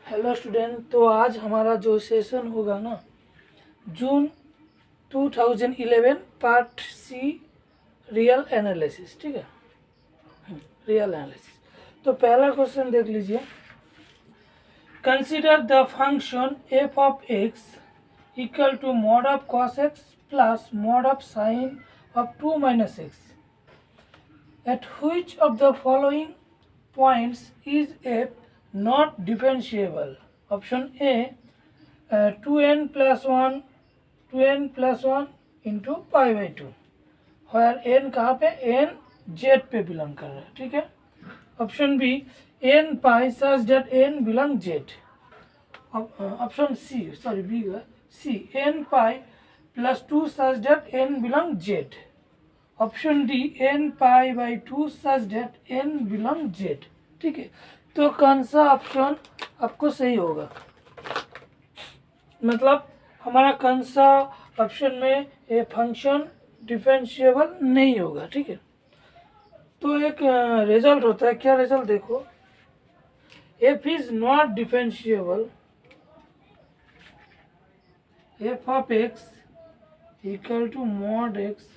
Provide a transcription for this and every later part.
Hello student. तो आज हमारा जो सेशन होगा ना, June 2011 part C real analysis. ठीक है, रियल एनालिसिस। तो पहला क्वेश्चन देख लीजिए। Consider the function f of x equal to mod of cos x plus mod of sine of 2 minus x at which of the following points is f not differentiable? Option A 2n plus 1 into pi by 2, where n कहाँ पे n z पे belong कर रहा है। ठीक है। Option B n pi such that n belong z। Option C B का C n pi plus 2 such that n belong z। Option D n pi by 2 such that n belong z। ठीक है, तो कौन सा option आपको सही होगा, मतलब हमारा कौन सा ऑप्शन में ये फंक्शन डिफरेंशिएबल नहीं होगा। ठीक है, तो एक रिजल्ट होता है। क्या रिजल्ट देखो, f is not differentiable, f of x equal to mod x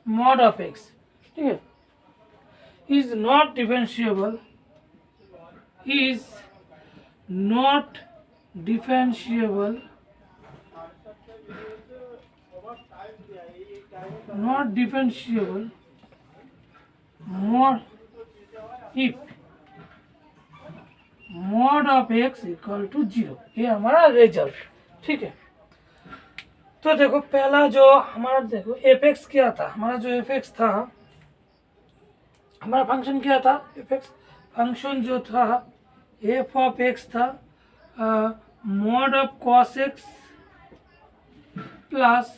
mod of x। ठीक है, is not differentiable, is not differentiable, not differentiable mod if mod of x equal to 0। ये हमारा result. ठीक है, तो देखो पहला जो हमारा देखो एफ एक्स क्या था, हमारा जो एफ एक्स था, हमारा फंक्शन क्या था, एफ एक्स फंक्शन जो था एफ ऑफ एक्स था mod of cos x plus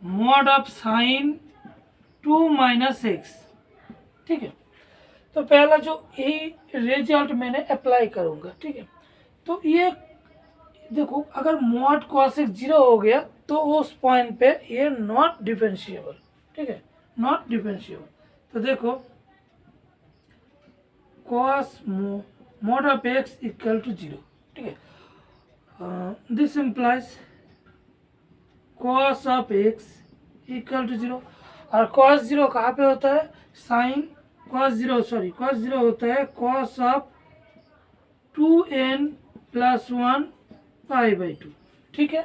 mod of sign 2 minus x. ठीक है, तो पहला जो यही रिजल्ट मैंने अप्लाई करूंगा। ठीक है, तो ये देखो अगर मॉड कॉस एक्स 0 हो गया तो उस पॉइंट पे ये नॉट डिफरेंशिएबल। ठीक है, नॉट डिफरेंशिएबल। तो देखो cos mod of x equal to 0। ठीक है, this implies cos of x equal to 0। और कॉस 0 कहाँ पे होता है, साइन कॉस 0 होता है cos of 2n plus 1 pi by 2। ठीक है,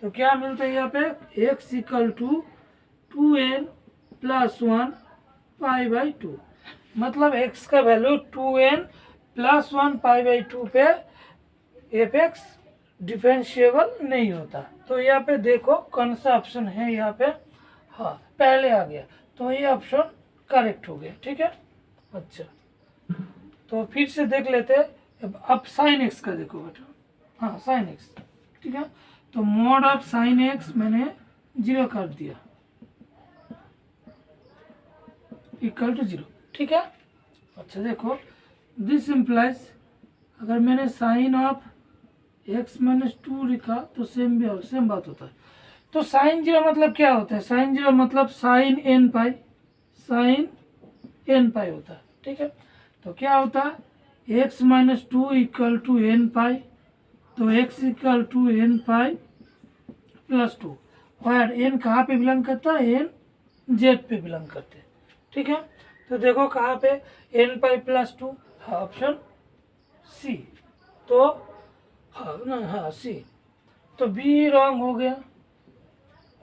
तो क्या मिलता है यहाँ पे x equal to 2n plus 1 pi by 2, मतलब x का value 2n plus 1 pi by 2 पे एफ एक्स डिफरेंशिएबल नहीं होता। तो यहाँ पे देखो कौन सा ऑप्शन है यहाँ पे, हाँ पहले आ गया, तो ये ऑप्शन करेक्ट हो गया। ठीक है, अच्छा तो फिर से देख लेते हैं। अब साइन एक्स का देखो बेटा, हाँ साइन एक्स। ठीक है, तो मॉड ऑफ साइन एक्स मैंने 0 कर दिया इक्वल टू 0। ठीक है, अच्छा देखो दिस इम्प्लाइज अगर मैंने साइन ऑफ x माइनस 2 लिखा तो सेम बात होता है। तो साइन 0 मतलब क्या होता है, साइन 0 मतलब साइन n पाई होता है। ठीक है, तो क्या होता है x minus 2 equal to n pi, तो x equal to n pi plus 2, और n कहाँ पे बिलोंग करता है, n z पे बिलोंग करते हैं। ठीक है, तो देखो कहाँ पे n पाई प्लस 2, हाँ ऑप्शन सी। तो हाँ सी, तो बी रॉन्ग हो गया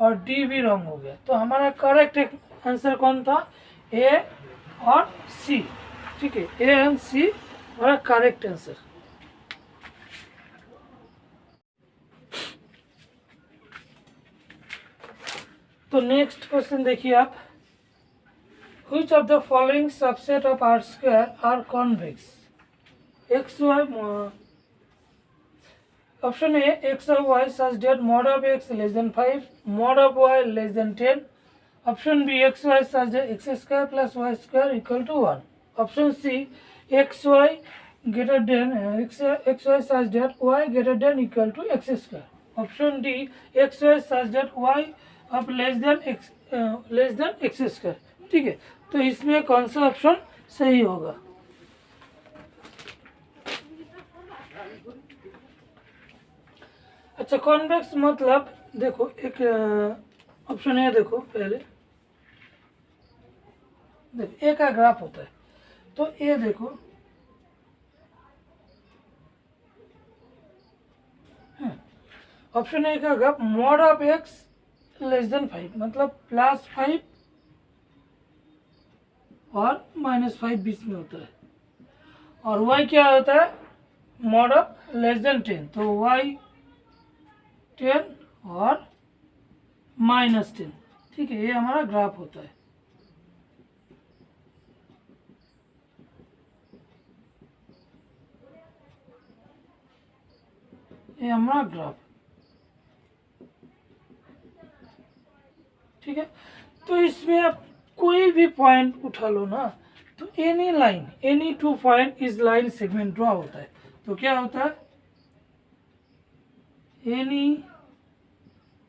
और डी भी रॉन्ग हो गया। तो हमारा करेक्ट आंसर कौन था, ए और सी। ठीक है, ए एंड सी हमारा करेक्ट आंसर। तो नेक्स्ट क्वेश्चन देखिए आप, which of the following subset of R square are convex? X y, option A x of y such that mod of x less than 5, mod of y less than 10। Option B x y such that x square plus y square equal to 1। Option C x y greater than x y such that y greater than equal to x square. Option D x y such that y of less than x square. ठीक है, तो इसमें कौन सा option सही होगा? अच्छा, convex मतलब देखो, एक ऑप्शन है, देखो पहले देखो ए का ग्राफ होता है, तो ए देखो ऑप्शन ए का graph mod of x less than 5 मतलब +5 और -5 बीच में होता है, और y क्या होता है? मॉड ऑफ लेस देन 10, तो y 10 और -10, ठीक है, ये हमारा ग्राफ होता है। ये हमारा ग्राफ, ठीक है। तो इसमें आप कोई भी पॉइंट उठा लो ना, तो any line, any 2 point is line segment draw होता है। तो क्या होता है? Any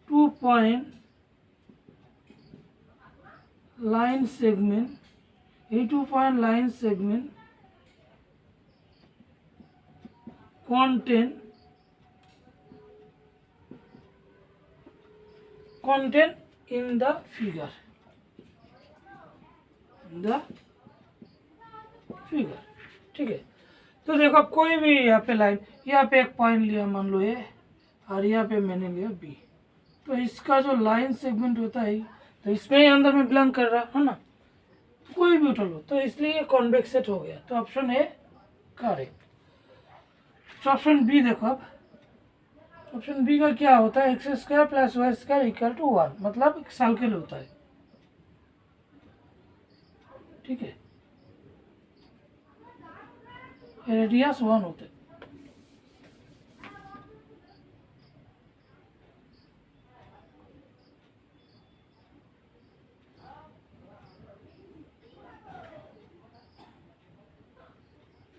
2 point line segment, any 2 point line segment contain in the figure, ठीक है। तो देखो, अब कोई भी यहाँ पे लाइन, यहाँ पे एक पॉइंट लिया मान लो ए, और यहाँ पे मैंने लिया बी, तो इसका जो लाइन सेगमेंट होता है, तो इसमें ही अंदर में बिलोंग कर रहा है ना, कोई भी उठा लो, तो इसलिए कॉन्वेक्स सेट हो गया। तो ऑप्शन ए करेक्ट। तो ऑप्शन बी देखो, अब ऑप्शन बी का क्या होता है? x² + y² = 1 मतलब एक सर्कल होता है, ठीक है, रेडियस 1 होता है।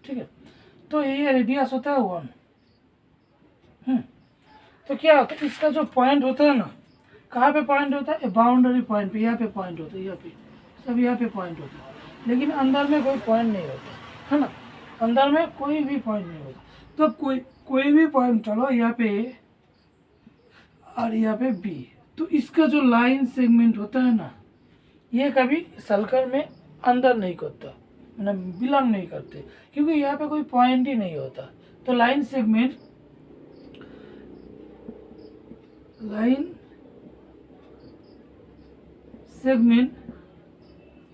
ठीक है, तो ये रेडियस होता है 1। तो क्या होता है? इसका जो पॉइंट होता है ना, कहाँ पे पॉइंट होता है? बाउंड्री पॉइंट पे, यहाँ पे पॉइंट होता है, यहाँ पे सब यहाँ पे पॉइंट होता है, लेकिन अंदर में कोई पॉइंट नहीं होता है ना, अंदर में कोई भी पॉइंट नहीं होता। तो कोई भी पॉइंट चलो, यहाँ पे ए और यहाँ पे बी, तो इसका जो लाइन सेगमेंट होता है ना, ये कभी सर्कल में अंदर नहीं करता, मतलब बिलोंग नहीं करते, क्योंकि यहाँ पे कोई पॉइंट ही नहीं होता। तो line segment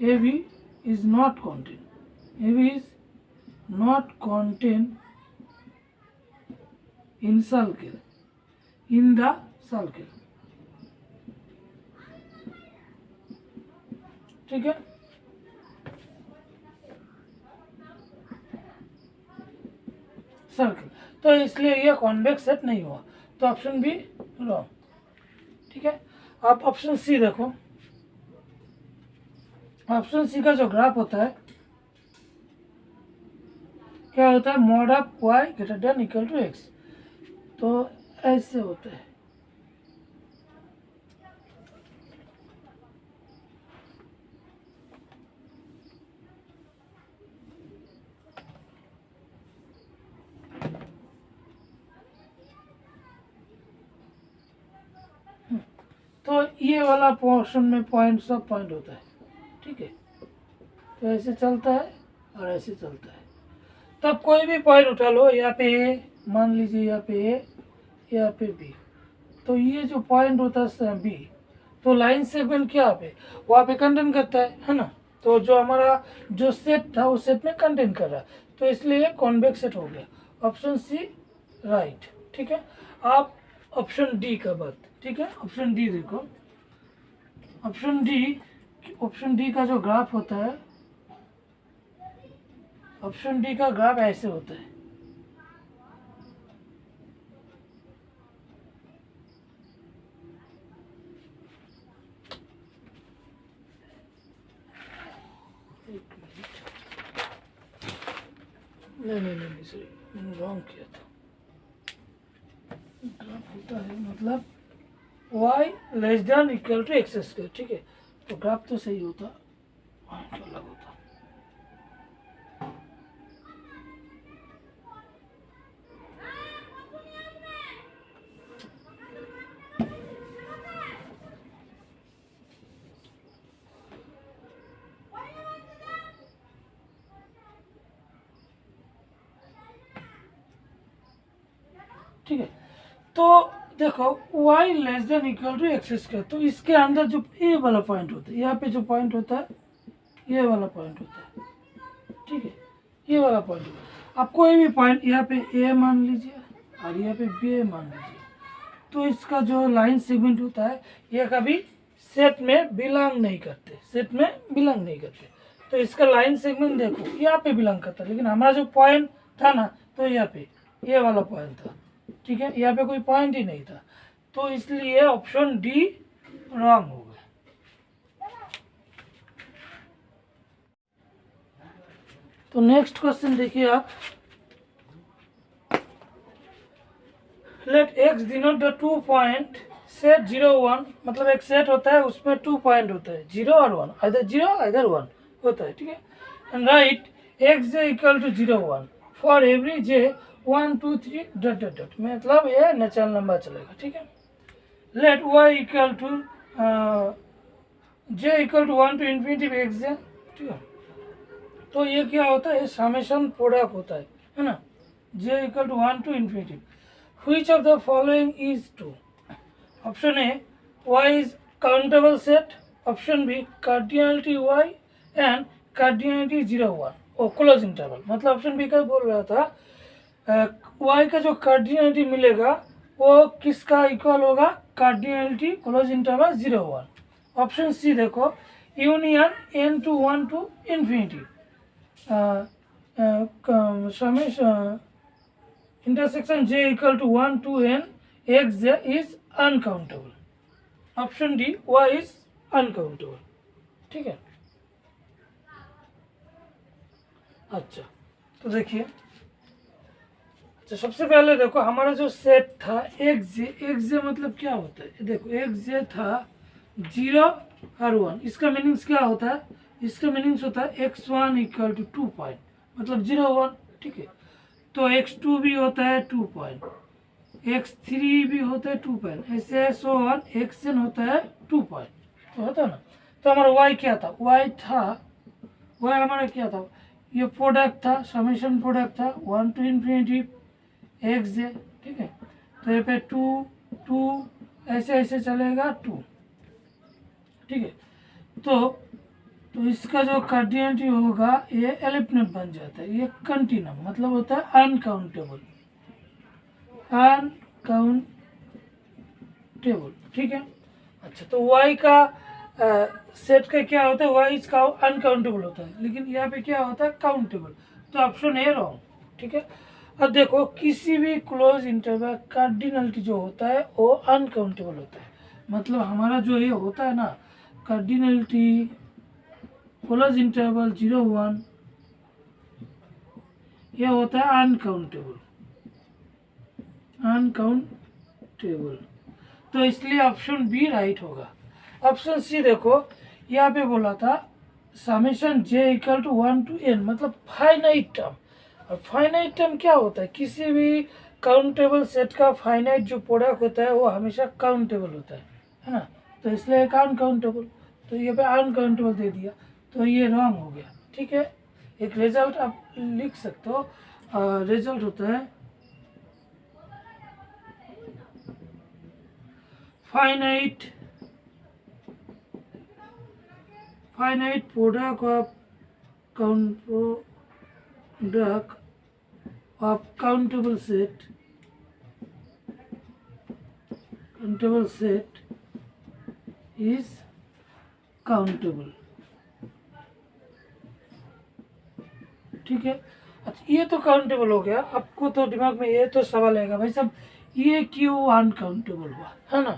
AB is not contained. AB is not contained in circle, in the circle, ठीक है। सर्कल, तो इसलिए यह कॉन्वेक्स सेट नहीं हुआ, तो ऑप्शन बी रॉन्ग, ठीक है। आप ऑप्शन सी देखो, ऑप्शन सी का जो ग्राफ होता है, क्या होता है? मॉड ऑफ y > x, तो ऐसे होता है, तो ये वाला पोर्शन में पॉइंट, सब पॉइंट होता है, ठीक है। तो ऐसे चलता है और ऐसे चलता है। तब कोई भी पॉइंट उठा लो, यहाँ पे ए मान लीजिए, यहाँ पे ए, यहाँ पे बी, तो ये जो पॉइंट होता है बी, तो लाइन सेगमेंट क्या पे वहाँ पे कंटेन करता है ना, तो जो हमारा जो सेट था उस सेट में कंटेन कर रहा है, तो इसलिए कॉन्वेक्स सेट हो गया। ऑप्शन सी राइट, ठीक है। आप ऑप्शन डी का बात, ठीक है, ऑप्शन डी देखो, ऑप्शन डी का जो ग्राफ होता है, ऑप्शन डी का ग्राफ ऐसे होता है, नहीं सॉरी, मैंने रॉन्ग किया था। ग्राफ होता है मतलब y < x², ठीक है, तो ग्राफ तो सही होता, पॉइंट अलग होता। ठीक है, तो देखो y less than equal to x square, तो इसके अंदर जो ये वाला पॉइंट होता है, यहाँ पे जो पॉइंट होता है ये वाला पॉइंट होता है, ठीक है, ये वाला पॉइंट होता है। आप कोई भी पॉइंट यहाँ पे a मान लीजिए और यहाँ पे b मान लीजिए, तो इसका जो लाइन सेगमेंट होता है ये कभी सेट में बिलोंग नहीं करते, सेट में बिलोंग नहीं करते। तो इसका लाइन सेगमेंट देखो यहाँ पे बिलोंग करता है, लेकिन हमारा जो पॉइंट था ना, तो यहाँ पे ये वाला पॉइंट था, ठीक है, यहाँ पे कोई पॉइंट ही नहीं था, तो इसलिए ऑप्शन डी रॉन्ग हो गया। तो नेक्स्ट क्वेश्चन देखिए आप, let x denote the 2 point set 0 1, मतलब एक सेट होता है उसमें 2 पॉइंट होता है 0 और 1, आइदर 0 आइदर 1 होता है, ठीक है। And write x j equal to 0 1 for every j 1 2 3 dot dot dot, मतलब ये नेचुरल नंबर चलेगा, ठीक है। Let y equal to j equal to 1 to infinity x j, ठीक है। तो ये क्या होता है, ये समेशन प्रोडक्ट होता है ना, j equal to 1 to infinity. Which of the following is true? Option A, y is countable set. Option B, cardinality y and cardinality 0 1 और क्लोज इंटरवल। मतलब ऑप्शन बी का बोल रहा था y का जो कार्डिनलिटी मिलेगा वो किसका इक्वल होगा, cardinality close interval 0 1। Option C देखो, union n to 1 to infinity summation intersection j equal to 1 to n x j is uncountable. Option D y is uncountable, ठीक है। अच्छा, तो देखिए, अच्छा सबसे पहले देखो हमारा जो सेट था एक्स जे मतलब क्या होता है, देखो एक्स जे था 0 और 1, इसका मीनिंग्स क्या होता है, इसका मीनिंग्स होता है x1 इक्वल टू 2 पॉइंट, मतलब 0 1, ठीक है। तो x2 भी होता है 2 पॉइंट, x3 भी होता है 2 पॉइंट, ऐसे सो ऑन xn होता है 2 पॉइंट, तो होता है ना। तो हमारा y क्या था, y हमारा क्या था, ये प्रोडक्ट था, समेशन प्रोडक्ट था 1 टू इन्फिनिटी एक्स जे, ठीक है। तो ये पे 2 2 ऐसे ऐसे चलेगा 2, ठीक है। तो इसका जो कार्डिनलिटी होगा ये एलिप्टिक बन जाता है, ये कंटिन्यूम मतलब होता है अनकाउंटेबल, ठीक है। अच्छा, तो y का सेट का क्या होता है, y इसका अनकाउंटेबल होता है, लेकिन यहाँ पे क्या होता है काउंटेबल, तो ऑप्शन ए रॉन्ग, ठीक है। अब देखो किसी भी क्लोज इंटरवल कार्डिनलिटी जो होता है वो अनकाउंटेबल होता है, मतलब हमारा जो ये होता है ना कार्डिनलिटी क्लोज इंटरवल 0 1, यह होता है अनकाउंटेबल, तो इसलिए ऑप्शन बी राइट होगा। ऑप्शन सी देखो, यहाँ पे बोला था summation j equal to 1 to n, मतलब फाइनाइट टर्म, और फाइनाइट टर्म क्या होता है, किसी भी काउंटेबल सेट का फाइनाइट जो प्रोडक्ट होता है वो हमेशा काउंटेबल होता है ना, तो इसलिए एक अनकाउंटेबल, तो ये पे अनकाउंटेबल दे दिया, तो ये रॉन्ग हो गया, ठीक है। एक रिजल्ट आप लिख सकते हो, रिजल्ट होता है finite product of countable set is countable, ठीक है। अच्छा, ये तो काउंटेबल हो गया, आपको तो दिमाग में ये तो सवाल आएगा भाई साहब ये क्यों अनकाउंटेबल हुआ, है ना।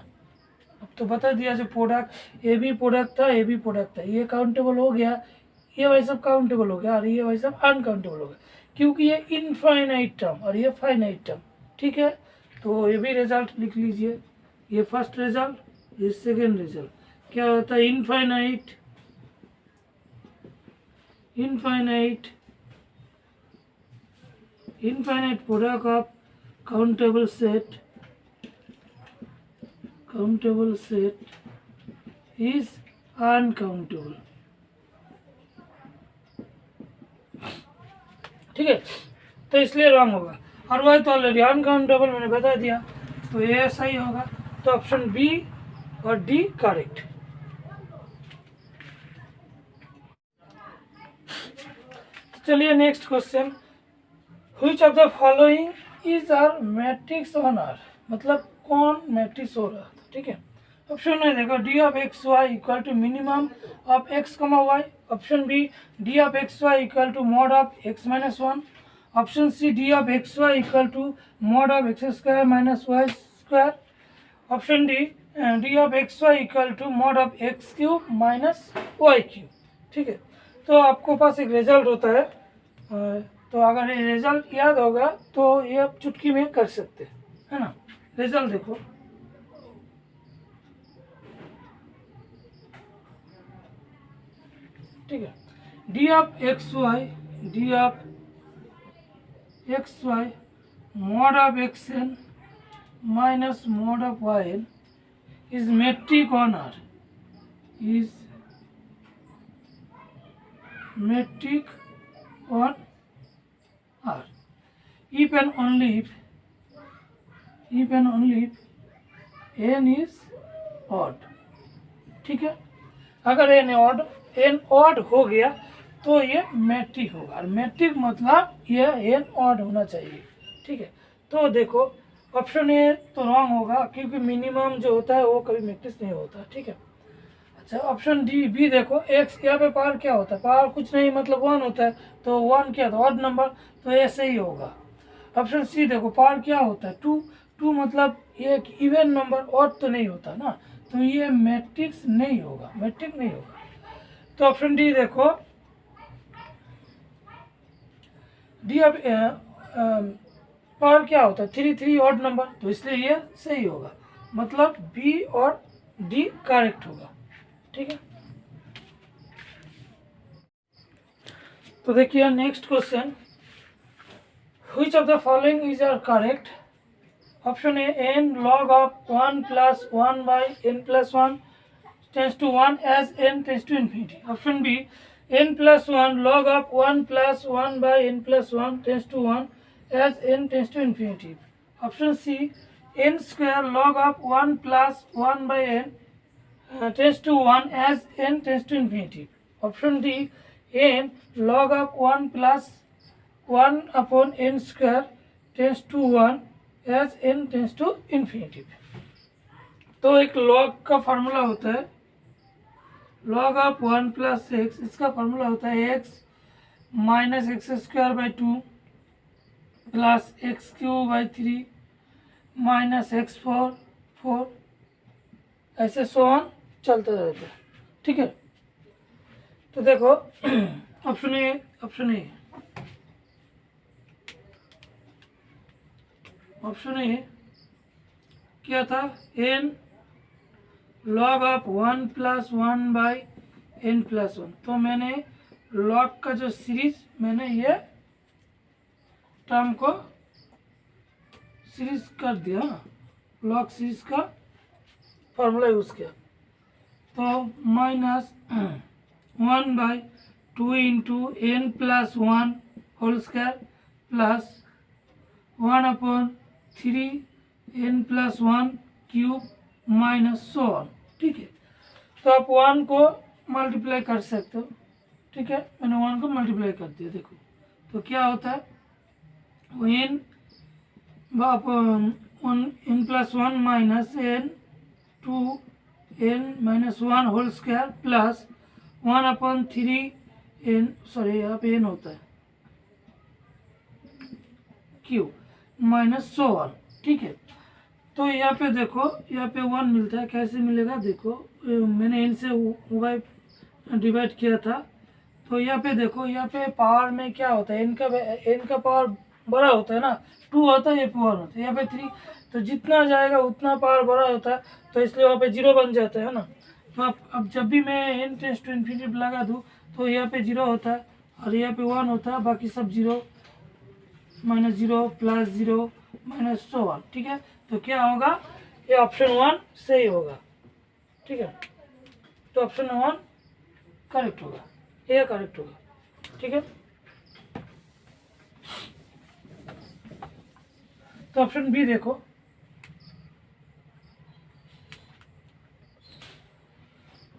अब तो बता दिया जो प्रोडक्ट ए भी प्रोडक्ट था, ए भी प्रोडक्ट था, ये काउंटेबल हो गया, ये भाई साहब काउंटेबल हो गया, और ये भाई साहब अनकाउंटेबल हो गया, क्योंकि ये इनफाइनाइट टर्म और ये फाइनाइट टर्म, ठीक है। तो ये भी रिजल्ट लिख लीजिए, ये फर्स्ट रिजल्ट, ये सेकेंड रिजल्ट। क्या होता है, infinite infinite product of countable set is uncountable। ठीक है, तो इसलिए रॉन्ग होगा। और वही तो ऑलरेडी अनकाउंटेबल मैंने बता दिया, तो ये सही होगा। तो ऑप्शन बी और डी करेक्ट। चलिए next question, which of the following is are matrix on R, मतलब कौन मैट्रिक्स हो रहा था। ठीक है, ऑप्शन में देखो D of x y equal to minimum of x comma y. Option B D of x y equal to mod of x minus one. Option C D of x y equal to mod of x square minus y square. Option D D of x y equal to mod of x cube minus y cube. ठीक है, तो आपको पास एक result होता है, तो अगर ये रिजल्ट याद होगा तो ये आप चुटकी में कर सकते है ना। रिजल्ट देखो, ठीक है, d of x y mod of x n minus mod of y n is metric on R, is metric on R if and only if n is odd। ठीक है, अगर n odd हो गया तो ये मैट्रिक होगा, और matric मतलब ये n odd होना चाहिए। ठीक है, तो देखो ऑप्शन ए तो रॉन्ग होगा, क्योंकि मिनिमम जो होता है वो कभी मैट्रिक्स नहीं होता। ठीक है, अच्छा ऑप्शन डी बी देखो, एक्स यहाँ पे पावर क्या होता है, पावर कुछ नहीं मतलब वन होता है, तो वन क्या था ऑड नंबर, तो ऐसे ही होगा। ऑप्शन सी देखो, पावर क्या होता है टू मतलब एक इवन नंबर, ऑड तो नहीं होता ना, तो ये मैट्रिक्स नहीं होगा, मैट्रिक नहीं होगा। तो ऑप्शन डी देखो, डी अब पावर क्या होता है थ्री ऑड नंबर, तो इसलिए ये सही होगा, मतलब बी और डी करेक्ट होगा। ठीक है, तो देखिए next question, which of the following is are correct. Option A n log of 1 plus 1 by n plus 1 tends to 1 as n tends to infinity. Option B n plus 1 log of 1 plus 1 by n plus 1 tends to 1 as n tends to infinity. Option C n square log of 1 plus 1 by n tends to 1 as n tends to infinity। Option D n log of 1 plus 1 upon n square tends to 1 as n tends to infinity। तो एक log का formula होता है, log of 1 plus x, इसका formula होता है x minus x square by 2 plus x cube by 3 minus x 4 ऐसे सोन चलता रहता है। ठीक है, तो देखो ऑप्शन ए क्या था, n log of 1 plus 1 by n plus 1, तो मैंने लॉग का जो सीरीज मैंने ये टर्म को सीरीज कर दिया, लॉग सीरीज का फॉर्मूला यूज किया, तो minus 1 by 2 into n plus 1 whole square plus 1 upon 3 n plus 1 cube minus 1। ठीक है, तो आप 1 को मल्टीप्लाई कर सकते हो। ठीक है, मैंने 1 को मल्टीप्लाई कर दिया, देखो तो क्या होता है, n n plus 1 minus n 2 n minus 1 whole square plus 1 upon 3 n, sorry यहाँ पे एन होता है क्यू माइनस 1। ठीक है, तो यहाँ पे देखो, यहाँ पे 1 मिलता है, कैसे मिलेगा देखो, मैंने एन से वाई डिवाइड किया था, तो यहाँ पे देखो, यहाँ पे पावर में क्या होता है, एन का पावर बड़ा होता है ना, 2 होता है, ये 1 होता है, यहाँ पे 3, तो जितना जाएगा उतना पावर बड़ा होता है, तो इसलिए वहाँ पे 0 बन जाता है ना। तो अब जब भी मैं n टेंस टू इन्फिनिटी लगा दूँ तो यहाँ पे 0 होता है, और यहाँ पे 1 होता है, बाकी सब 0 -0 +0 -1, ठीक है। तो क्या होगा, ये ऑप्शन 1 सही होगा, ठीक है। तो ऑप्शन 1 करेक्ट होगा, ये करेक्ट होगा, ठीक है। तो ऑप्शन बी देखो,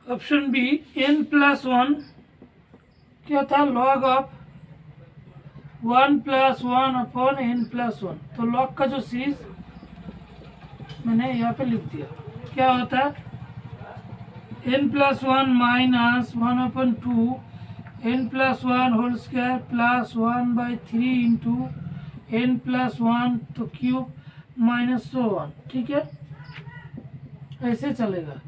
ऑप्शन बी n+1 क्या था, लॉग ऑफ 1 + 1 अपॉन n+1। तो लॉग का जो सीरीज मैंने यहाँ पे लिख दिया, क्या होता है n+1 - 1/2 n+1 whole square +1/3 into n+1 तो क्यूब -1, ठीक है। ऐसे चलेगा।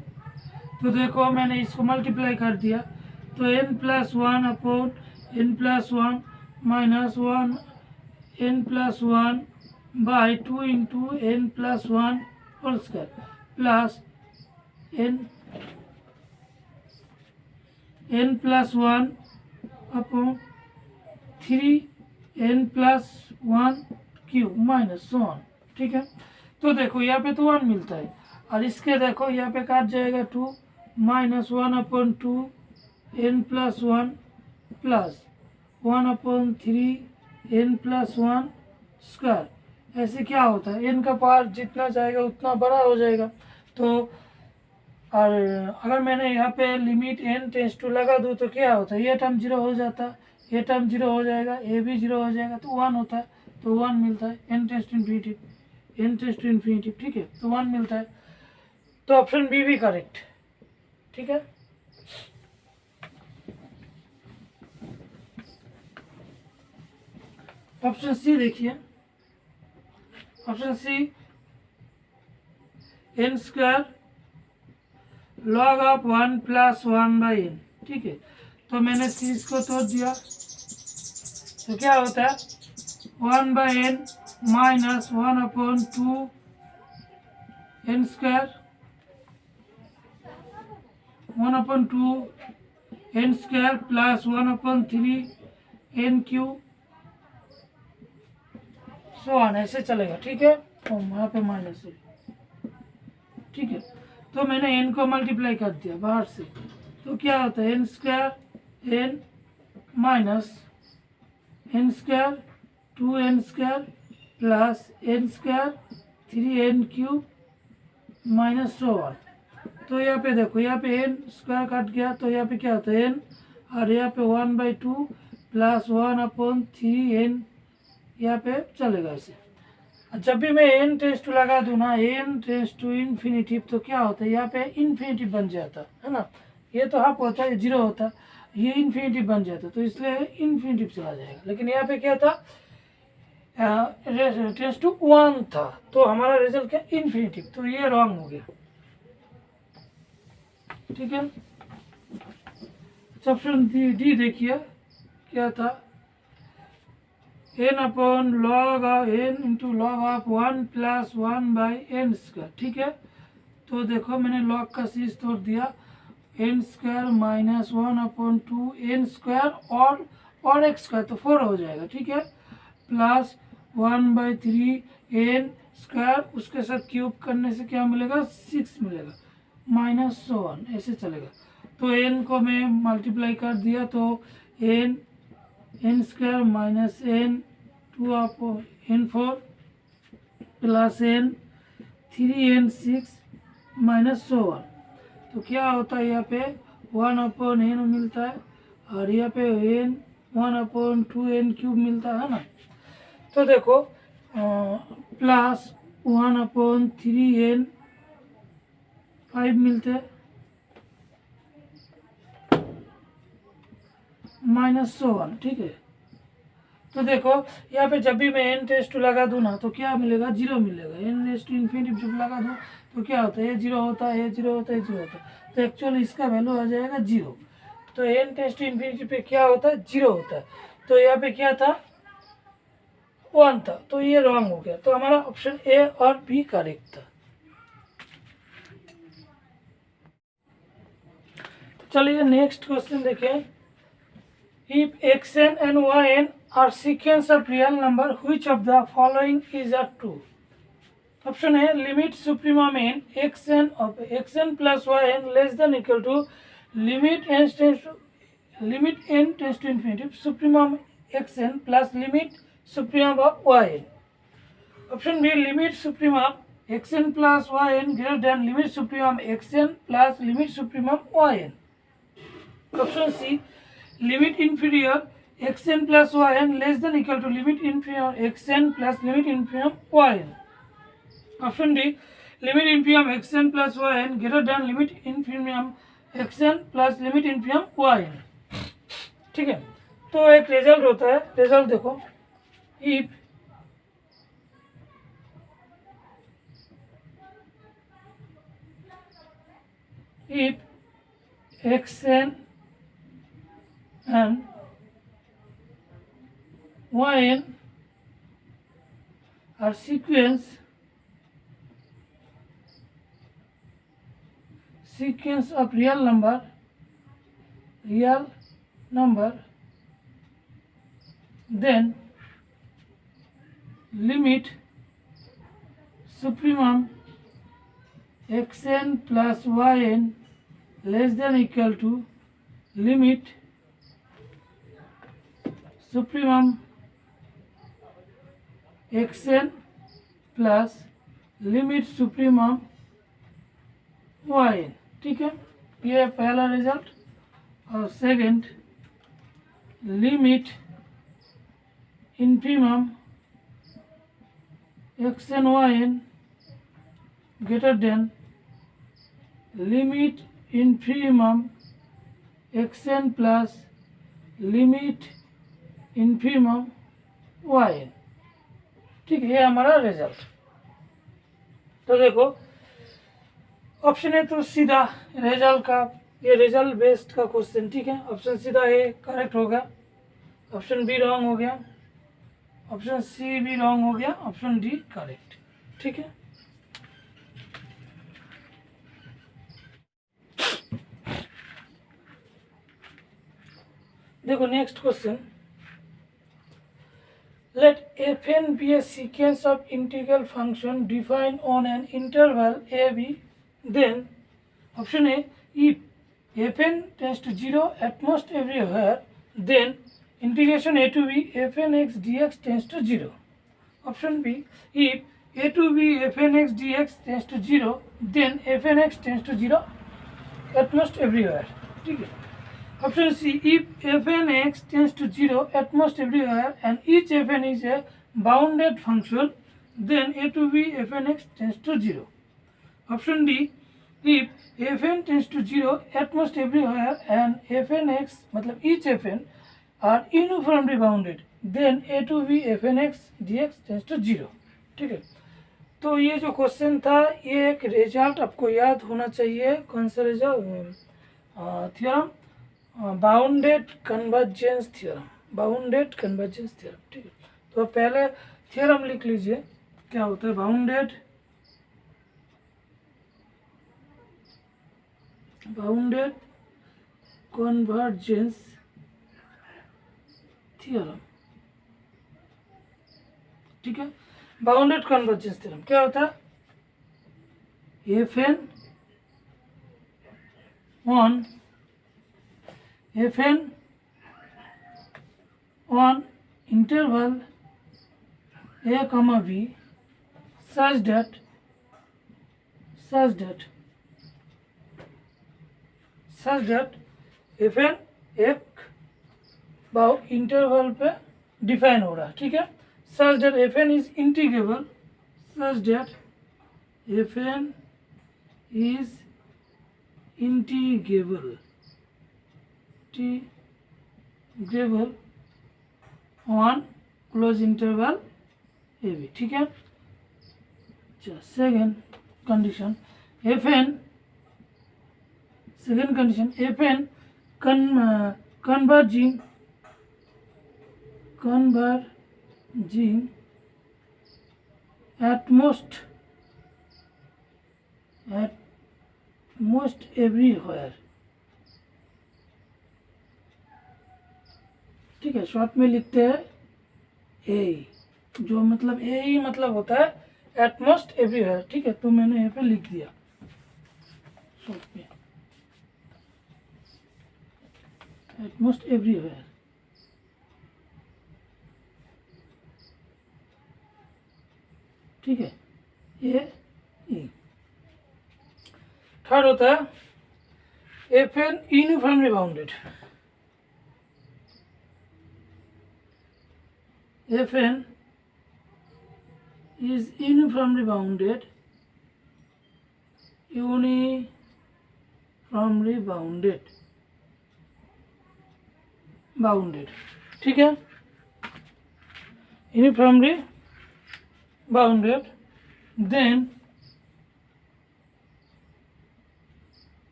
तो देखो मैंने इसको मल्टीप्लाई कर दिया, तो n+1 upon n+1 -1 n+1/2 into n+1 whole square plus n+1 upon 3 n+1 cube -1, ठीक है। तो देखो यहाँ पे तो 1 मिलता है, और इसके देखो यहाँ पे काट जाएगा 2 -1/2 n+1 प्लस 1/3 n+1 स्क्वायर। ऐसे क्या होता है, n का पावर जितना जाएगा उतना बड़ा हो जाएगा। तो और अगर मैंने यहाँ पे लिमिट n → लगा दूँ तो क्या होता है, ये टर्म 0 हो जाता है, ये टर्म 0 हो जाएगा, ये भी 0 हो जाएगा, तो 1 होता है। तो 1 मिलता है, n →∞, ठीक है। तो 1 मिलता है, तो ऑप्शन बी भी करेक्ट, ठीक है। ऑप्शन सी देखिए, option C n² log of 1 + 1/n, ठीक है। तो मैंने सीरीज को तोड़ दिया, तो क्या होता है 1/n - 1/2 n² 1/2 n² plus 1/3 n³ ऐसे चलेगा, ठीक है। तो यहाँ पे माइनस है, ठीक है। तो मैंने n को मल्टीप्लाई कर दिया बाहर से, तो क्या होता है n² n minus n² 2n² plus n² 3n³ -1। तो यहाँ पे देखो, यहाँ पे n² कट गया, तो यहाँ पे क्या होता है n, और यहाँ पे 1/2 प्लस 1/3 n यहाँ पे चलेगा ऐसे। जब भी मैं n → लगा दूँ ना, n →∞, तो क्या होता है, यहाँ पे इन्फिनिटिव बन जाता है ना। ये तो हाफ होता है, 0 होता है, ये इन्फिनिटिव बन जाता, तो इसलिए इन्फिनिटिव चला जाएगा। लेकिन यहाँ पे क्या था, →1 था, तो हमारा रिजल्ट क्या, इन्फिनिटिव, तो ये रॉन्ग हो गया, ठीक है। ऑप्शन डी देखिए, क्या था n/log of 1 + 1/n², ठीक है। तो देखो मैंने log का सीरीज तोड़ दिया, n² - 1/2 n² और x² तो 4 हो जाएगा, ठीक है, प्लस 1/3 n², उसके साथ क्यूब करने से क्या मिलेगा, 6 मिलेगा, -1 ऐसे चलेगा। तो n को मैं मल्टीप्लाई कर दिया, तो n² - n 2/n4 plus n 3n6 -1। तो क्या होता है, यहाँ पे 1/n मिलता है, और यहाँ पे n 1/2n³ मिलता है ना। तो देखो प्लस 1/3n5 मिलते हैं, -1, ठीक है। तो देखो यहाँ पे जब भी मैं n → लगा दूँ ना, तो क्या मिलेगा, 0 मिलेगा। n∞ जब लगा दूँ तो क्या होता है, ये 0 होता है, ये 0 होता है, ये 0 होता है, तो एक्चुअली इसका वैल्यू आ जाएगा 0। तो n →∞ पे क्या होता है, 0 होता है। तो यहाँ पे क्या था, 1 था, तो ये रॉन्ग हो गया। तो हमारा ऑप्शन ए और बी करेक्ट था। चलिए नेक्स्ट क्वेश्चन देखें। if xn and yn are sequence of real number, which of the following is a true? Option A, limit supremum n xn of xn plus yn less than equal to limit n tends to infinity supremum xn plus limit supremum of yn. Option B, limit supremum xn plus yn greater than limit supremum xn plus limit supremum yn. Option C, limit inferior xn plus yn less than equal to limit inferior xn plus limit inferior yn. Option D, limit inferior xn plus yn greater than limit inferior xn plus limit inferior yn. ठीक है, तो एक result होता है, result देखो, if xn and yn are sequence of real number, then limit supremum xn plus yn less than equal to limit supremum xn plus limit supremum yn. ठीक है, ये पहला रिजल्ट. और second, limit infimum x and yn greater than limit infimum xn plus limit infimum yn. ठीक है, ये हमारा result. तो देखो, ऑप्शन ए तो सीधा रिजल्ट का, ये रिजल्ट बेस्ड का क्वेश्चन. ठीक है, ऑप्शन सीधा ए करेक्ट हो गया, ऑप्शन बी रॉन्ग हो गया, ऑप्शन सी भी रॉन्ग हो गया, ऑप्शन डी करेक्ट. ठीक है, देखो next question. Let fn be a sequence of integral function defined on an interval ab, then option A, if fn tends to 0 at most everywhere, then integration a to b fn x dx tends to 0. Option B, if a to b fn x dx tends to 0, then fn x tends to 0 at most everywhere. ठीक है. Option C, if fn x tends to 0 at most everywhere and each fn is a bounded function, then a to b fn x tends to 0. Option D, if fn tends to 0 at most everywhere and fn x मतलब each fn are uniformly bounded, then a to b fn x dx tends to 0. ठीक है, तो ये जो question था, ये एक result आपको याद होना चाहिए. कौन सा result? Theorem, bounded convergence theorem, bounded convergence theorem. ठीक है, तो पहले थ्योरम लिख लीजिए. क्या होता है? Bounded convergence theorem. ठीक है, बाउंडेड कन्वर्जेंस थ्योरम क्या होता है? fn on interval a comma b such that fn एक इंटरवल पे डिफाइन हो रहा. ठीक है, such that fn is integrable, on close interval ab. ठीक है. Second condition, fn converging at most everywhere. ठीक है, शॉर्ट में लिखते हैं ए, जो मतलब ए ही मतलब होता है एटमोस्ट एवरीवेयर। ठीक है, तो मैंने यहाँ पे लिख दिया शॉर्ट में एटमोस्ट एवरीवेयर। ठीक है, ये ई। थर्ड होता है f n uniformly bounded. F n is uniformly bounded, bounded, ठीक है, uniformly bounded,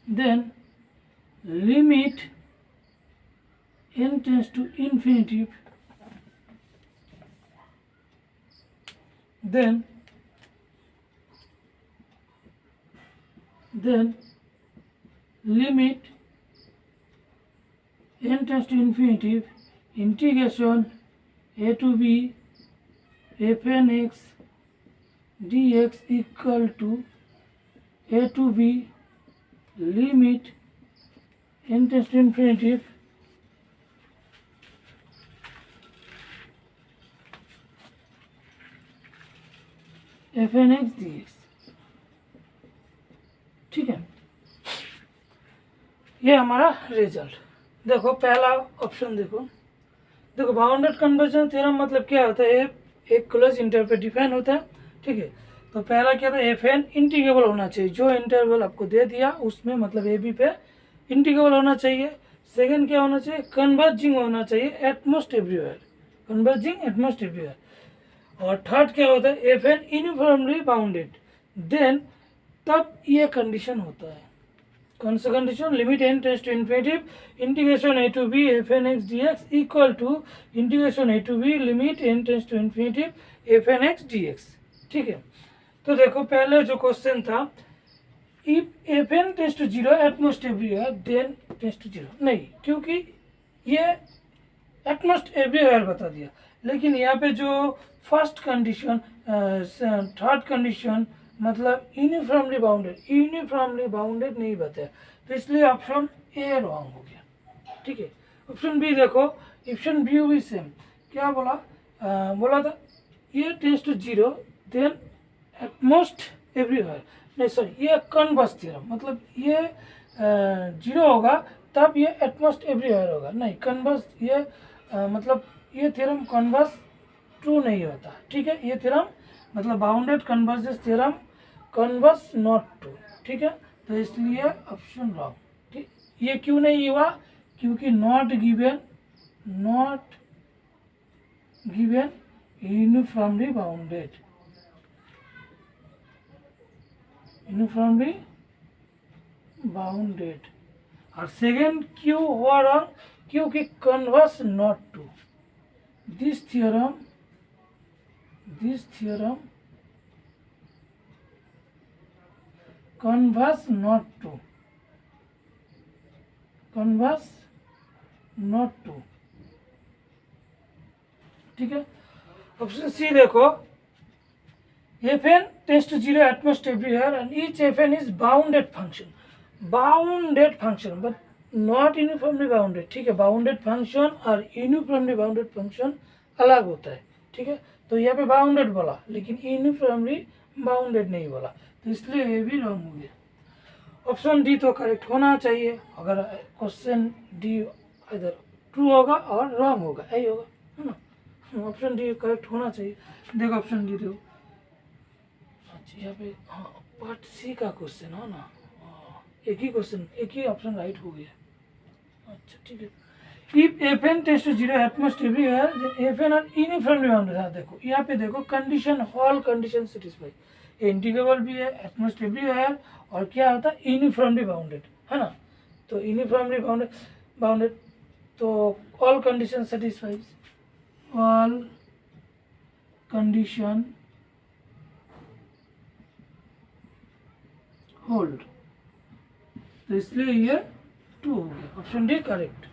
then limit n tends to infinity, then limit n tends to infinity integration a to b fn x dx equal to a to b limit n tends to infinity fn x dx। ठीक है, ये हमारा result. देखो पहला option देखो bounded conversion theorem मतलब क्या होता है, एक क्लोज इंटरवल पे डिफाइन होता है। ठीक है, तो पहला क्या था, एफ एन इंटीग्रेबल होना चाहिए, जो इंटरवल आपको दे दिया उसमें मतलब ए बी पे इंटीग्रेबल होना चाहिए। सेकंड क्या होना चाहिए, कन्वर्जिंग होना चाहिए almost everywhere, converging almost everywhere. और थर्ड क्या होता है, f n uniformly bounded, then तब ये कंडीशन होता है, कौन सा condition, limit n tends to infinity integration a to b f n x d x equal to integration a to b limit n tends to infinity f n x d x. ठीक है, तो देखो पहले जो question था, if f n tends to zero at most everywhere then tends to zero, नहीं, क्योंकि ये एटमोस्ट एवरीवेयर बता दिया, लेकिन यहाँ पे जो फर्स्ट कंडीशन थर्ड कंडीशन मतलब यूनिफॉर्मली बाउंडेड नहीं बताया, तो इसलिए ऑप्शन ए रॉन्ग हो गया। ठीक है, ऑप्शन बी देखो, ऑप्शन बी भी सेम, क्या बोला, बोला था ये tends to zero then almost everywhere, नहीं सॉरी, ये कन्वर्स थ्योरम मतलब ये जीरो होगा तब ये एटमोस्ट एवरीवेयर होगा, नहीं कन्वर्स, ये मतलब ये थ्योरम कन्वर्स ट्रू नहीं होता। ठीक है, ये थ्योरम मतलब bounded convergence theorem converse not true. ठीक है, तो इसलिए ऑप्शन रॉन्ग। ठीक, ये क्यों नहीं हुआ, क्योंकि नॉट गिवन यूनिफॉर्मली बाउंडेड। और सेकेंड क्यों हुआ रॉन्ग, क्योंकि converse not true, this theorem converse not true। ठीक है, ऑप्शन सी देखो, f n tends to zero at most everywhere and each f n is bounded function but not uniformly bounded. ठीक है, bounded function और uniformly bounded function अलग होता है। ठीक है, तो यहाँ पे बाउंडेड बोला लेकिन यूनिफॉर्मली बाउंडेड नहीं बोला, तो इसलिए ये भी रॉन्ग हो गया। ऑप्शन डी तो करेक्ट होना चाहिए, अगर क्वेश्चन डी इधर ट्रू होगा और रॉन्ग होगा, यही होगा, है ना, ऑप्शन डी करेक्ट होना चाहिए। देखो ऑप्शन डी देखो, अच्छा यहाँ पे हाँ पार्ट सी का क्वेश्चन है ना, एक ही क्वेश्चन, एक ही ऑप्शन राइट हो गया। अच्छा ठीक है, if f n tends to zero at most everywhere then f n are uniformly bounded. हाँ देखो यहाँ पे देखो condition, all condition satisfy, integrable भी है, एटमोस्ट एवरीवेयर, और क्या होता है यूनिफॉर्मली बाउंडेड, है ना, तो यूनिफॉर्मली बाउंडेड तो all condition satisfies, all condition hold, तो इसलिए ये 2 हो गया, ऑप्शन डी करेक्ट।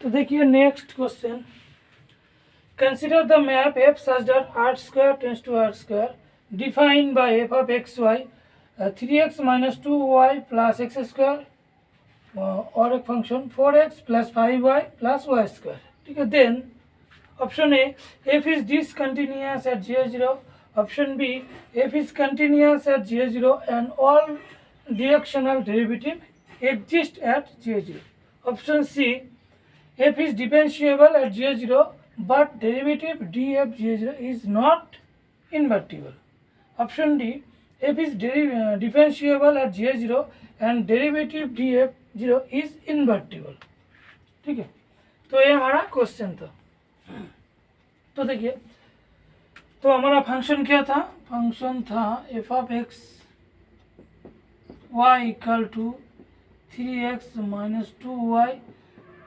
तो देखिए next question, consider the map f such that R square tends to R square defined by f of x y 3x minus 2y plus x square और एक function 4x plus 5y plus y square. ठीक है, then option A f is discontinuous at 0 0, option B f is continuous at 0 and all directional derivative exist at 0, option C f is differentiable at 0 but derivative df 0 is not invertible, option D f is differentiable at 0 and derivative df 0 is invertible। ठीक है, तो ये हमारा question था। तो देखिए, तो हमारा फंक्शन क्या था, फंक्शन था f of x y equal to 3x minus 2y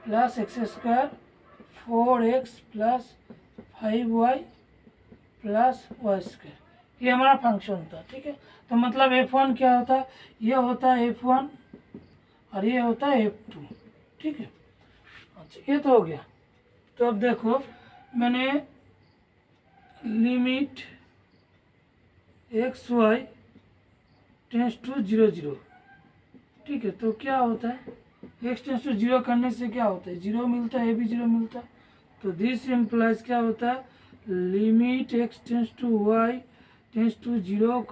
plus x square 4x plus 5y plus y square, ये हमारा फंक्शन था। ठीक है, तो मतलब f1 क्या होता है, ये होता है f1 और ये होता है f2। ठीक है, अच्छा ये तो हो गया। तो अब देखो मैंने limit x y tends to 0 0। ठीक है, तो क्या होता है, एक्स टेंस टू 0 करने से क्या होता है, 0 मिलता है, ए भी 0 मिलता है। तो दिस इम्प्लाइज क्या होता है, limit x tends to y tends to 0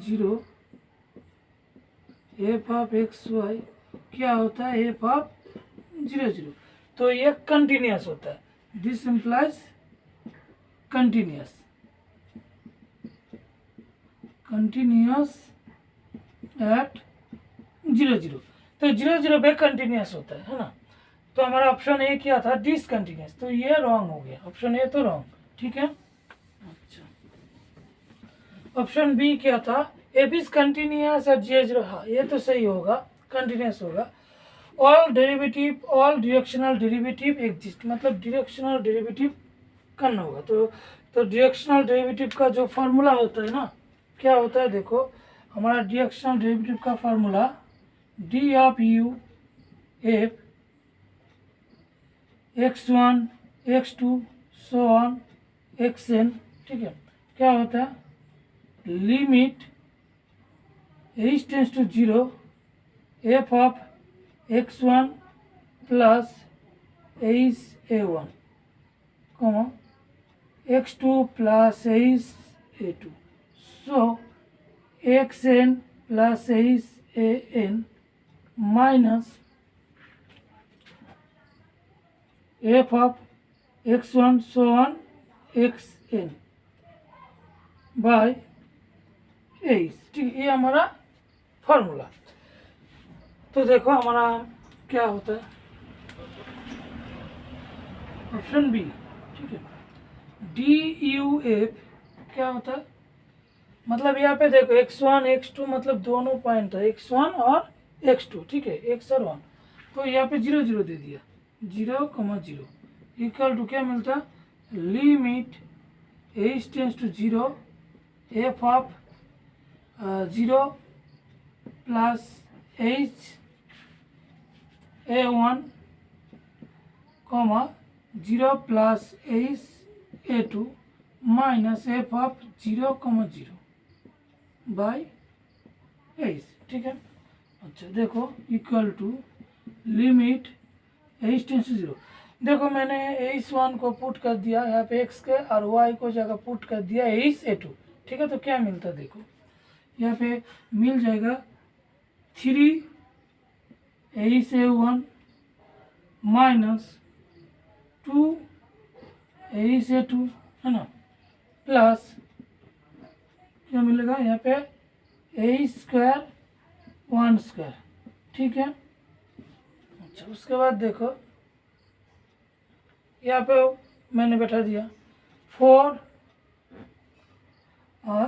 0 f of x y क्या होता है, एफ ऑफ 0 0। तो ये कंटिन्यूस होता है, दिस इम्प्लाइज कंटिन्यूस एट 0 0। तो 0 0 पे कंटिन्यूस होता है ना। तो हमारा ऑप्शन ए क्या था, डिसकंटिन्यूस, तो ये रॉन्ग हो गया, ऑप्शन ए तो रॉन्ग। ठीक है, अच्छा ऑप्शन बी क्या था, एफ इज कंटिन्यूस एट 0 0, हाँ ये तो सही होगा, कंटिन्यूस होगा। All derivative all directional derivative exist, मतलब डायरेक्शनल डेरिवेटिव करना होगा। तो डायरेक्शनल डेरिवेटिव का जो फार्मूला होता है ना, क्या होता है, देखो हमारा डायरेक्शनल डेरिवेटिव का formula D of u f x1 x2 so on xn। ठीक है, क्या होता है, limit h tends to 0 f of x1 plus a1 x2 plus a2 so xn plus an minus f of x1 so on xn by s. ठीक है, ये हमारा formula. तो देखो हमारा क्या होता है, ऑप्शन बी। ठीक है, डी यू एफ क्या होता है, मतलब यहाँ पे देखो x1 x2 मतलब दोनों पॉइंट है x1 और x2। ठीक है, x और 1, तो यहाँ पे 0 0 दे दिया, 0 0 इक्वल टू क्या मिलता है, limit h tends to 0 f of 0 plus h a1 0 plus h a2 minus f of 0 0 by h. ठीक है, अच्छा देखो equal to limit h tends to 0। देखो मैंने h1 को पुट कर दिया यहाँ पे x के और y को जगह पुट कर दिया h a2। ठीक है, तो क्या मिलता है, देखो यहाँ पे मिल जाएगा 3 h a1 minus 2 h a2 है ना, प्लस क्या मिलेगा यहाँ पे a स्क्वायर 1 स्क्वायर। ठीक है, अच्छा उसके बाद देखो यहाँ पे मैंने बैठा दिया 4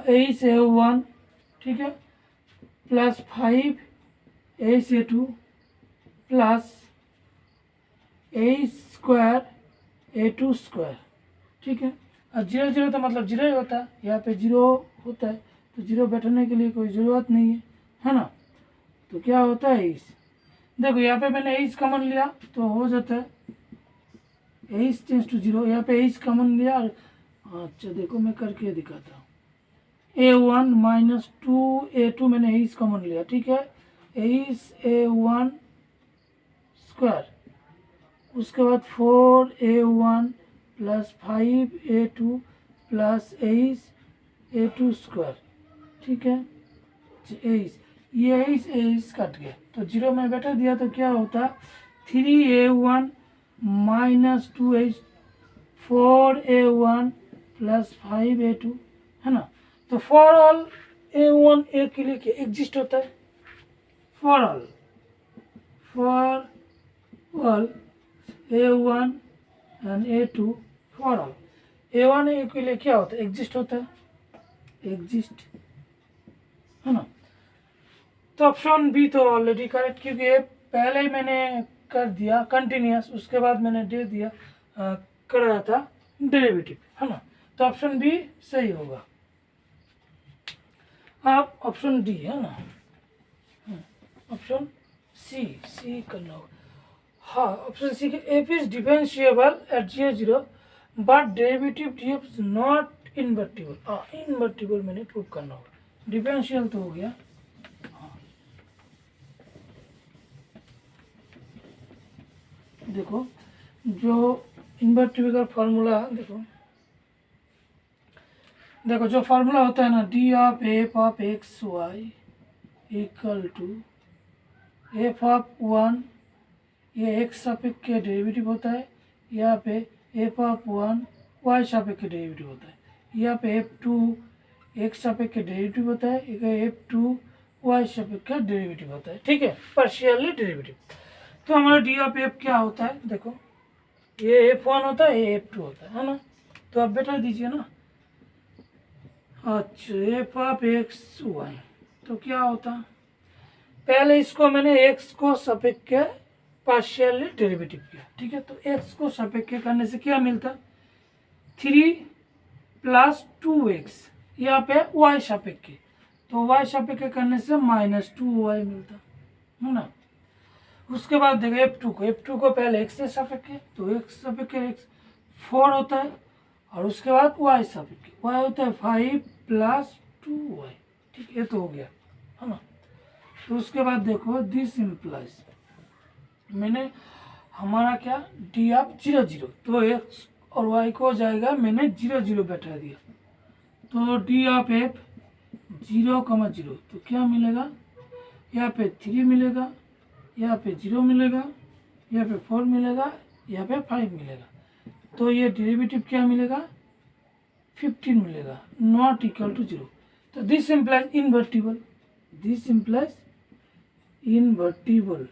h a1 ठीक है plus 5 h a2 plus a square a2 square. ठीक है, और 0 0 तो मतलब 0 ही होता है, यहाँ पे 0 होता है तो 0 बैठने के लिए कोई ज़रूरत नहीं है ना। तो क्या होता है इस, देखो यहाँ पे मैंने इस कॉमन लिया तो हो जाता है एच टेंस टू 0, यहाँ पे एच कॉमन लिया और अच्छा देखो मैं करके दिखाता हूँ, A1 माइनस 2A2 मैंने एच कॉमन लिया, ठीक है, एच A1 स्क्वायर, उसके बाद 4A1 plus 5A2 plus A2 square, ठीक है, एच, ये एच कट गया तो 0 में बैठा दिया तो क्या होता, 3A1 minus 2H 4A1 plus 5A2, है ना। तो फॉर ऑल A1 A के लिए क्या एग्जिस्ट होता है, for all A1 and A2 for all A1 A के लिए क्या होता है, एग्जिस्ट होता है, एग्जिस्ट, है ना। तो ऑप्शन बी तो ऑलरेडी करेक्ट, क्योंकि ये पहले ही मैंने कर दिया कंटिन्यूस, उसके बाद मैंने दे दिया कराया था डेरिवेटिव, है ना। तो ऑप्शन बी सही होगा। अब ऑप्शन डी है ना, ऑप्शन सी करना होगा। हाँ, ऑप्शन सी के F is differentiable eight 0 but derivative D f is not invertible. हाँ, इन्वर्टिबल मैंने प्रूव करना होगा, डिफरेंशियल तो हो गया। देखो जो इन्वर्टिबल का फार्मूला, देखो जो फार्मूला होता है ना, D of f of x y equal to f of 1, ये एक्स सापेक्ष के डेरिवेटिव होता है, यहाँ पे एफ ऑफ 1 वाई सापेक्ष के डेरिवेटिव होता है, यहाँ पे F2 एक्स सापेक्ष के डेरिवेटिव होता है, F2 वाई सापेक्ष का डेरिवेटिव होता है, ठीक है, पार्शियली डेरिवेटिव। तो हमारा डी ऑफ एफ क्या होता है, देखो ये F1 होता है, ये F2 होता है ना। तो आप बैठा दीजिए ना, अच्छा एफ ऑफ एक्स वाई, तो क्या होता, पहले इसको मैंने एक्स को सापेक्ष के पार्शियली डेरिवेटिव किया, ठीक है। तो एक्स को सापेक्ष करने से क्या मिलता, 3 प्लस 2x, यहाँ पे वाई सापेक्ष, तो वाई सापेक्ष करने से माइनस 2y मिलता, है ना। उसके बाद देखो F2 को पहले एक्स से सापेक्ष, तो एक्स सापेक्ष एक्स 4 होता है, और उसके बाद वाई सापेक्ष, वाई होता है 5 प्लस 2y, ठीक, ये तो हो गया, है ना। तो उसके बाद देखो दिस इम्प्लाइज, मैंने हमारा क्या डी ऑफ 0 0, तो एक्स और वाई को हो जाएगा, मैंने 0 0 बैठा दिया, तो डी ऑफ एफ 0,0, तो क्या मिलेगा, यहाँ पे 3 मिलेगा, यहाँ पे 0 मिलेगा, यहाँ पे 4 मिलेगा, यहाँ पे 5 मिलेगा, तो ये डेरिवेटिव क्या मिलेगा, 15 मिलेगा, नॉट इक्वल टू 0। तो this implies invertible, this implies invertible,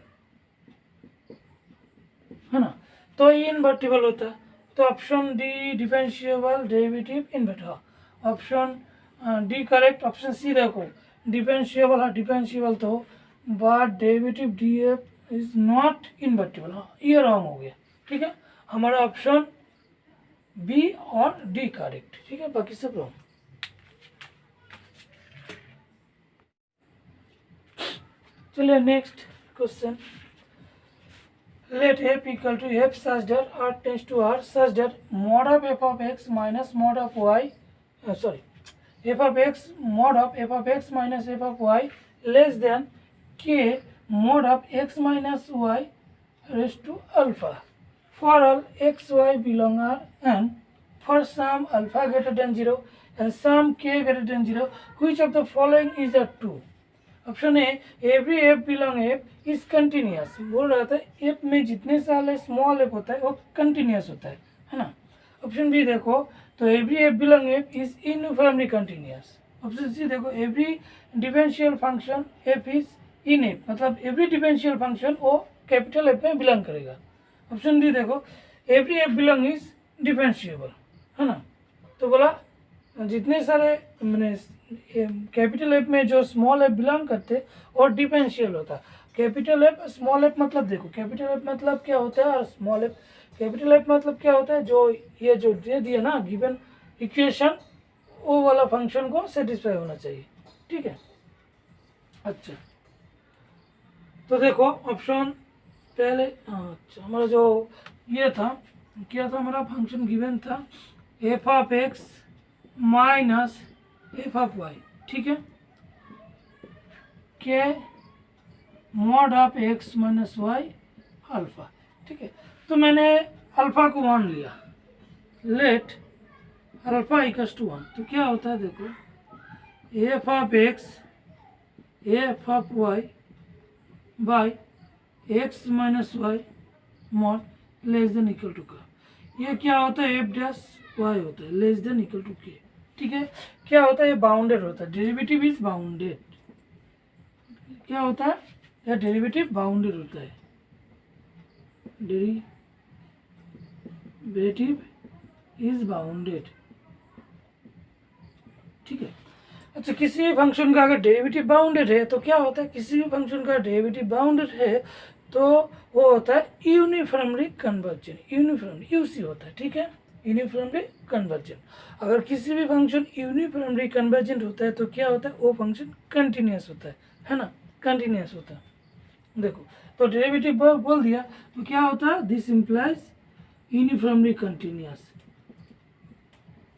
है ना। तो ये इन्वर्टिबल होता है, तो option D differentiable derivative invertible, option D correct. Option C देखो डिफरेंशिएबल, हाँ डिफरेंशिएबल तो, but derivative D f is not invertible, हाँ ये रॉन्ग हो गया, ठीक है। हमारा ऑप्शन बी और डी करेक्ट, ठीक है, बाकी सब रॉन्ग। चलिए next question, let f equal to f such that r tends to r such that mod of f of x minus mod of y, f of x mod of f of x minus f of y less than k mod of x minus y raised to alpha for all x y belong r, and for some alpha greater than 0 and some k greater than 0, which of the following is a true। Option A every f belong f is continuous, बोल रहा था F में जितने सारे small F होता है वो continuous होता है ना। ऑप्शन बी देखो, तो every f belong f is uniformly continuous. Option C देखो, every differential function f is in f, मतलब एवरी डिफरेंशियल फंक्शन वो कैपिटल एफ में बिलोंग करेगा। ऑप्शन डी देखो, every f belong is differentiable, है ना। तो बोला जितने सारे मैंने कैपिटल एफ में जो स्मॉल एफ बिलोंग करते और डिफरेंशियल होता। कैपिटल एफ स्मॉल एफ मतलब देखो, कैपिटल एफ मतलब क्या होता है और स्मॉल एफ, कैपिटल एफ मतलब क्या होता है, जो ये जो दे दिया ना गिवन इक्वेशन, वो वाला फंक्शन को सेटिस्फाई होना चाहिए, ठीक है। अच्छा तो देखो ऑप्शन पहले, अच्छा हमारा जो ये था क्या था हमारा फंक्शन गिवन था f of x minus f of y, ठीक है, K mod of x minus y alpha, ठीक है। तो मैंने अल्फा को 1 लिया, लेट अल्फा इक्वल्स टू 1, तो क्या होता है देखो, f of x f of y by x minus y mod less than equal to का, ये क्या होता है एफ डैश वाई होता है लेस देन इक्वल टू के, ठीक है। क्या होता है ये बाउंडेड होता है, डेरिवेटिव इज बाउंडेड, क्या होता है यह डेरिवेटिव बाउंडेड होता है, डेरिवेटिव इज बाउंडेड, ठीक है। अच्छा, किसी भी फंक्शन का अगर डेरिवेटिव बाउंडेड है तो क्या होता है, किसी भी फंक्शन का डेरिवेटिव बाउंडेड है तो वो होता है यूनिफॉर्मली कन्वर्जेंट, यूनिफॉर्मली यूसी होता है, ठीक है, यूनिफॉर्मली कन्वर्जेंट। अगर किसी भी फंक्शन यूनिफॉर्मली कन्वर्जेंट होता है तो क्या होता है, वो फंक्शन कंटिन्यूअस होता है ना, कंटिन्यूअस होता है। देखो तो डेरिवेटिव बोल दिया तो क्या होता है, this implies uniformly continuous,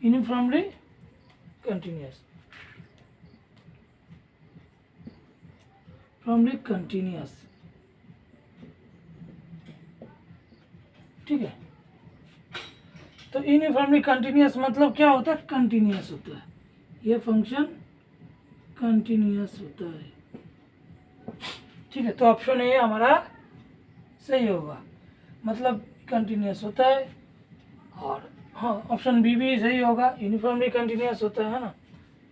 uniformly continuous, uniformly continuous, ठीक है। तो यूनिफॉर्मली कंटिन्यूअस मतलब क्या होता है, कंटिन्यूअस होता है, ये फंक्शन कंटिन्यूअस होता है, ठीक है। तो ऑप्शन ए हमारा सही होगा, मतलब कंटिन्यूअस होता है, और हाँ ऑप्शन बी भी सही होगा, यूनिफॉर्मली कंटिन्यूअस होता है ना।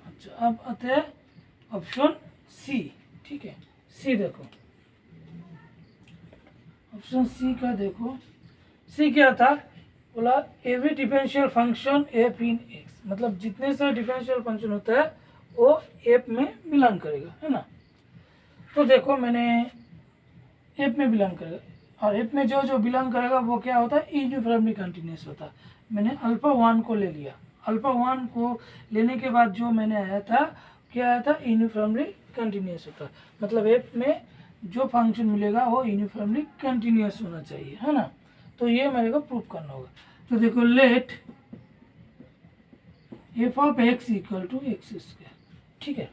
अच्छा, अब आते हैं ऑप्शन सी, ठीक है। सी देखो, ऑप्शन सी का देखो, सी क्या था, बोला एवरी डिफरेंशियल फंक्शन एफ इन एक्स, मतलब जितने सारे डिफरेंशियल फंक्शन होता है वो एफ में बिलोंग करेगा, है ना। तो देखो मैंने एफ में बिलोंग करेगा, और एफ में जो जो बिलोंग करेगा वो क्या होता है, यूनिफॉर्मली कंटिन्यूअस होता है। मैंने अल्फा 1 को ले लिया, अल्फा 1 को लेने के बाद जो मैंने आया था, क्या आया था, यूनिफॉर्मली कंटिन्यूअस होता है, मतलब एफ में जो फंक्शन मिलेगा वो यूनिफॉर्मली कंटिन्यूअस होना चाहिए, है ना। तो ये मेरे को प्रूफ करना होगा। तो देखो let f of x equal to x square, ठीक है।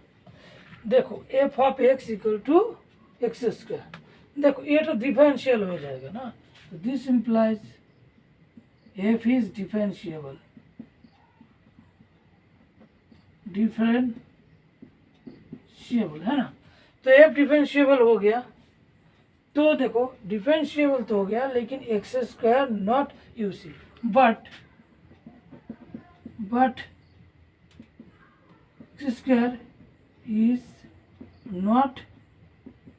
देखो f of x equal to x square, देखो ये तो डिफरेंशियल हो जाएगा ना, तो this implies f is differentiable, differentiable है ना। तो एफ डिफरेंशिएबल हो गया, तो देखो डिफरेंशिएबल तो हो गया, लेकिन x square not UC, but x square is not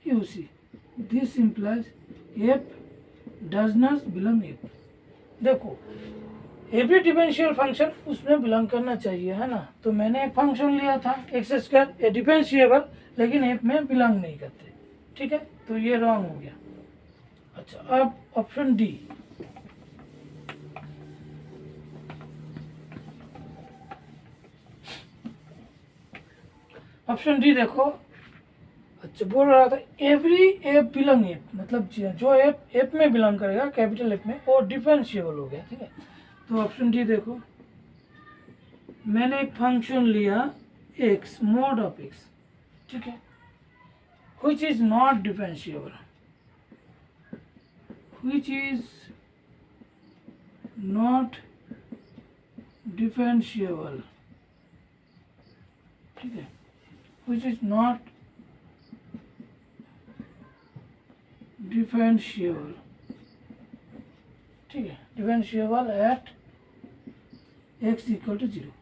UC, this implies F does not belong F. देखो एवरी डिफरेंशियल फंक्शन उसमें बिलोंग करना चाहिए, है ना। तो मैंने एक फंक्शन लिया था एक्स स्क्वायर डिफरेंशिएबल, लेकिन एफ में बिलोंग नहीं करते, ठीक है, तो ये रॉन्ग हो गया। अच्छा, अब ऑप्शन डी, ऑप्शन डी देखो, अच्छा बोल रहा था एवरी एफ बिलोंग एफ, मतलब जो एफ में बिलोंग करेगा, कैपिटल एफ में, वो डिफरेंशिएबल हो गया, ठीक है। तो ऑप्शन डी देखो, मैंने एक फंक्शन लिया एक्स मॉड ऑफ एक्स, ठीक है, which is not differentiable, which is not differentiable, ठीक है, which is not differentiable, ठीक है, differentiable at x equal to 0,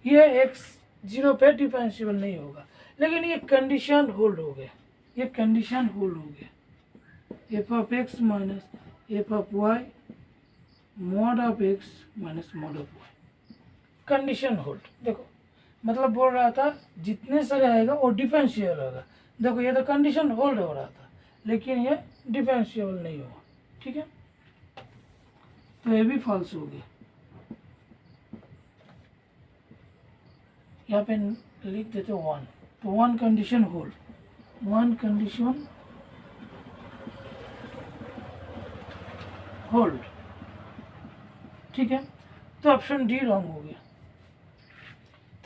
ये x 0 पे डिफरेंशिएबल नहीं होगा, लेकिन ये कंडीशन होल्ड हो गया, ये कंडीशन होल्ड हो गया, f of x minus f of y mod of x minus mod of y, condition hold. देखो मतलब बोल रहा था जितने सारे आएगा वो डिफरेंशिएबल होगा, देखो ये तो कंडीशन होल्ड हो रहा था, लेकिन ये डिफरेंशिएबल नहीं होगा, ठीक है, तो ये भी फॉल्स हो गया। यहाँ पे लिख देते 1, तो 1 कंडीशन होल्ड, 1 कंडीशन होल्ड, ठीक है, तो ऑप्शन डी रॉन्ग हो गया।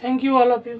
Thank you all of you.